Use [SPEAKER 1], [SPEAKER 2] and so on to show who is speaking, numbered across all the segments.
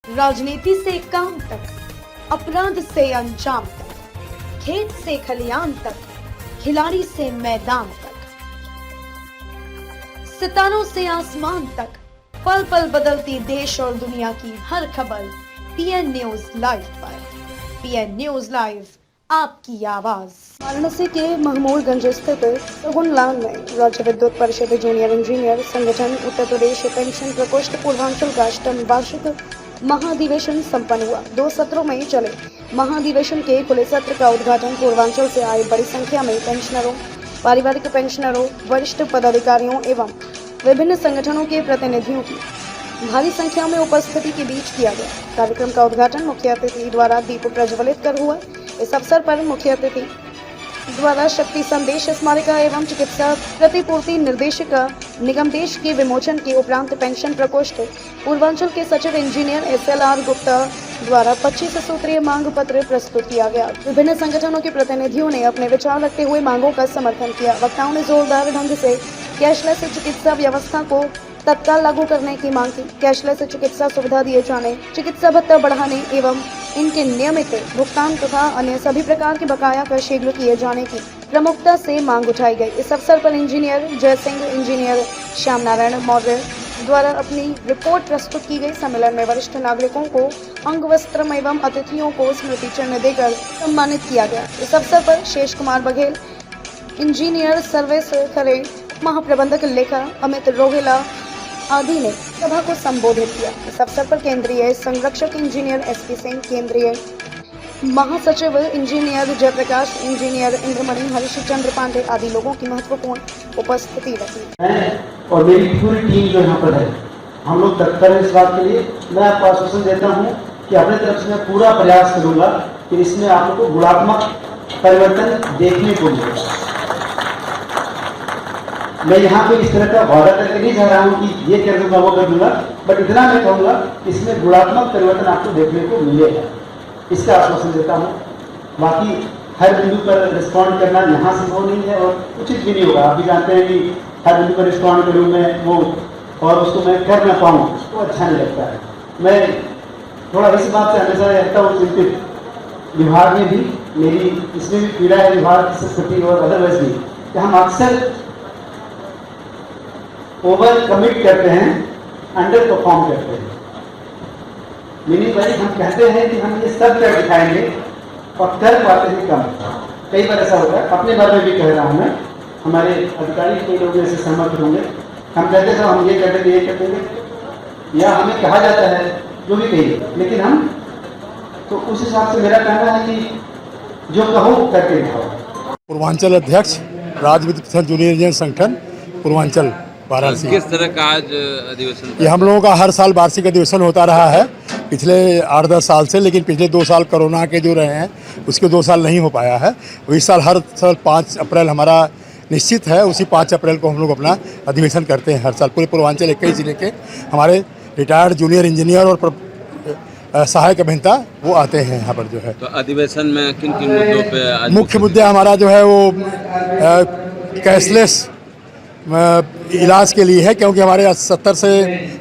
[SPEAKER 1] राजनीति से काम तक, अपराध से अंजाम तक, खेत से खलियान तक, खिलाड़ी से मैदान तक, सितारों से आसमान तक, पल पल बदलती देश और दुनिया की हर खबर पीएन न्यूज लाइव पर। पीएन न्यूज लाइव, आपकी आवाज। वाराणसी के महमूदगंज स्थित सगुन लाल में राज्य विद्युत परिषद जूनियर इंजीनियर संगठन उत्तर प्रदेश पेंशन प्रकोष्ठ पूर्वांचल का अष्टम वार्षिक महाधिवेशन संपन्न हुआ। 2 सत्रों में चले महाधिवेशन के खुले सत्र का उद्घाटन पूर्वांचल से आए बड़ी संख्या में पेंशनरों, पारिवारिक पेंशनरों, वरिष्ठ पदाधिकारियों एवं विभिन्न संगठनों के प्रतिनिधियों की भारी संख्या में उपस्थिति के बीच किया गया। कार्यक्रम का उद्घाटन मुख्य अतिथि द्वारा दीप प्रज्वलित कर हुआ। इस अवसर पर मुख्य अतिथि द्वारा शक्ति संदेश स्मारिका एवं चिकित्सा प्रतिपूर्ति निर्देशिका निगम देश के विमोचन के उपरांत पेंशन प्रकोष्ठ पूर्वांचल के सचिव इंजीनियर SLR गुप्ता द्वारा 25 सूत्रीय मांग पत्र प्रस्तुत किया गया। विभिन्न संगठनों के प्रतिनिधियों ने अपने विचार रखते हुए मांगों का समर्थन किया। वक्ताओं ने जोरदार ढंग से कैशलेस चिकित्सा व्यवस्था को तत्काल लागू करने की मांग की। कैशलेस चिकित्सा सुविधा दिए जाने, चिकित्सा भत्ता बढ़ाने एवं इनके नियमित भुगतान तथा अन्य सभी प्रकार के बकाया कर शीघ्र किए जाने की प्रमुखता से मांग उठाई गई। इस अवसर पर इंजीनियर जय सिंह, इंजीनियर श्याम नारायण मौर्य द्वारा अपनी रिपोर्ट प्रस्तुत की गई। सम्मेलन में वरिष्ठ नागरिकों को अंग वस्त्र एवं अतिथियों को स्मृति चिन्ह देकर सम्मानित किया गया। इस अवसर पर शेष कुमार बघेल, इंजीनियर सर्विस खरे, महाप्रबंधक लेखा अमित रोहिला आदि ने सभा को संबोधित किया। इस अवसर पर केंद्रीय संरक्षक इंजीनियर SP सिंह, केंद्रीय महासचिव इंजीनियर जयप्रकाश, इंजीनियर इंद्रमणि, हरीश चंद्र पांडे आदि लोगों की महत्वपूर्ण उपस्थिति रही।
[SPEAKER 2] और मेरी पूरी टीम जो यहाँ पर है, हम लोग तत्पर हैं इस बात के लिए। मैं आपको आश्वासन देता हूँ कि अपने तरफ से मैं पूरा प्रयास करूँगा कि इसमें आप लोग को गुणात्मक परिवर्तन देखने को मिलेगा। मैं यहाँ पे इस तरह का वादा करके नहीं जा रहा हूँ कि ये कर दूंगा वो कर दूंगा, बट इतना मैं कहूँगा इसमें गुणात्मक परिवर्तन आपको देखने को मिलेगा, इसका आश्वासन देता हूँ। बाकी हर बिंदु पर रिस्पॉन्ड करना यहाँ संभव नहीं है और उचित भी नहीं होगा। आप भी जानते हैं कि हर बिंदु पर रिस्पॉन्ड करूँ मैं वो और उसको मैं कर ना पाऊँ तो अच्छा नहीं लगता है। मैं थोड़ा इस बात से हमेशा रहता हूँ चिंतित, विभाग में भी मेरी इसमें भी पीड़ा है, विभाग की स्थिति और अदरवाइज भी, कि हम अक्सर ओवर कमिट करते हैं, अंडर परफॉर्म करते हैं। मीनिंग भाई हम कहते हैं कि हम ये सब कर दिखाएंगे और कर पाते हैं कम। कई बार ऐसा होता है, अपने बारे में भी कह रहा हूँ मैं, हमारे अधिकारी कई लोग ऐसे सहमत होंगे, हम कहते हैं हम ये कर देंगे, ये कर देंगे, या हमें कहा जाता है जो भी कहिए, लेकिन हम तो उस हिसाब से मेरा कहना है कि जो कहो करके दिखाओ।
[SPEAKER 3] पूर्वांचल अध्यक्ष राज्य विद्युत जूनियर इंजीनियर संगठन पूर्वांचल वाराणसी।
[SPEAKER 4] किस तरह का आज अधिवेशन?
[SPEAKER 3] ये हम लोगों का हर साल वार्षिक अधिवेशन होता रहा है पिछले 8-10 साल से, लेकिन पिछले 2 साल कोरोना के जो रहे हैं उसके 2 साल नहीं हो पाया है। इस साल हर साल 5 अप्रैल हमारा निश्चित है, उसी 5 अप्रैल को हम लोग अपना अधिवेशन करते हैं हर साल। पूरे पूर्वांचल 21 जिले के हमारे रिटायर्ड जूनियर इंजीनियर और सहायक अभियंता वो आते हैं यहाँ पर जो है।
[SPEAKER 4] तो अधिवेशन में किन किन मुद्दों पे?
[SPEAKER 3] मुख्य मुद्दे हमारा जो है वो कैशलेस इलाज के लिए है, क्योंकि हमारे 70 से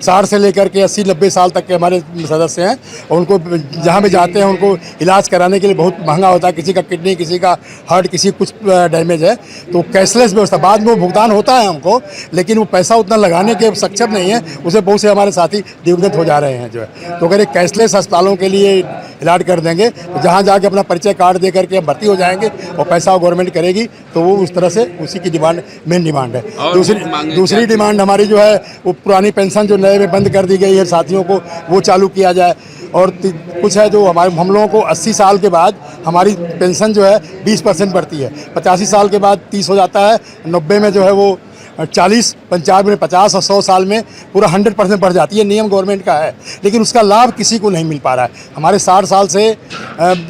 [SPEAKER 3] 60 से लेकर के 80-90 साल तक के हमारे सदस्य हैं और उनको जहाँ भी जाते हैं उनको इलाज कराने के लिए बहुत महंगा होता है। किसी का किडनी, किसी का हार्ट, किसी कुछ डैमेज है तो कैशलेस व्यवस्था, बाद में वो भुगतान होता है हमको, लेकिन वो पैसा उतना लगाने के सक्षम नहीं है। उसे बहुत से हमारे साथी दिवंगत हो जा रहे हैं जो है। तो अगर एक कैशलेस अस्पतालों के लिए इलाज कर देंगे तो जहाँ जाके अपना परिचय कार्ड दे करके भर्ती हो जाएंगे और पैसा गवर्नमेंट करेगी, तो वो उस तरह से उसी की डिमांड मेन डिमांड है। दूसरी डिमांड हमारी जो है वो पुरानी पेंशन जो नए में बंद कर दी गई है साथियों को, वो चालू किया जाए। और कुछ है जो हम लोगों को 80 साल के बाद हमारी पेंशन जो है 20% बढ़ती है, 85 साल के बाद 30 हो जाता है, 90 में जो है वो 40, 95 में 50 और 100 साल में पूरा 100% बढ़ जाती है। नियम गवर्नमेंट का है, लेकिन उसका लाभ किसी को नहीं मिल पा रहा है। हमारे 60 साल से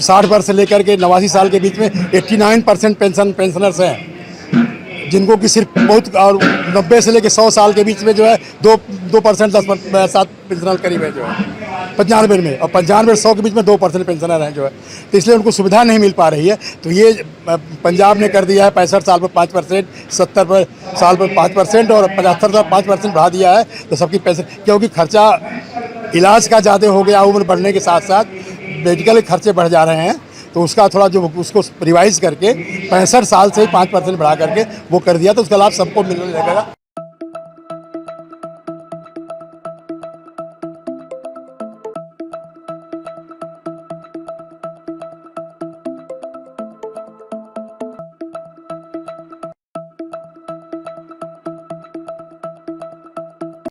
[SPEAKER 3] 60 वर्ष से लेकर के 89 साल के बीच में 89% पेंशनर्स हैं, जिनको कि सिर्फ बहुत, और 90 से लेकर 100 साल के बीच में जो है 2% 7 पेंशनर करीब है जो है 95 में, और 95 100 के बीच में 2% पेंशनर हैं जो है। तो इसलिए उनको सुविधा नहीं मिल पा रही है। तो ये पंजाब ने कर दिया है 65 साल पर 5%, 70 साल पर 5% और 75 साल 5% बढ़ा दिया है। तो सबकी पैसे, क्योंकि खर्चा इलाज का ज़्यादा हो गया, उम्र बढ़ने के साथ साथ मेडिकल खर्चे बढ़ जा रहे हैं, तो उसका थोड़ा जो उसको रिवाइज करके 65 साल से 5% बढ़ा करके वो कर दिया, तो उसका लाभ सबको मिलने लगेगा।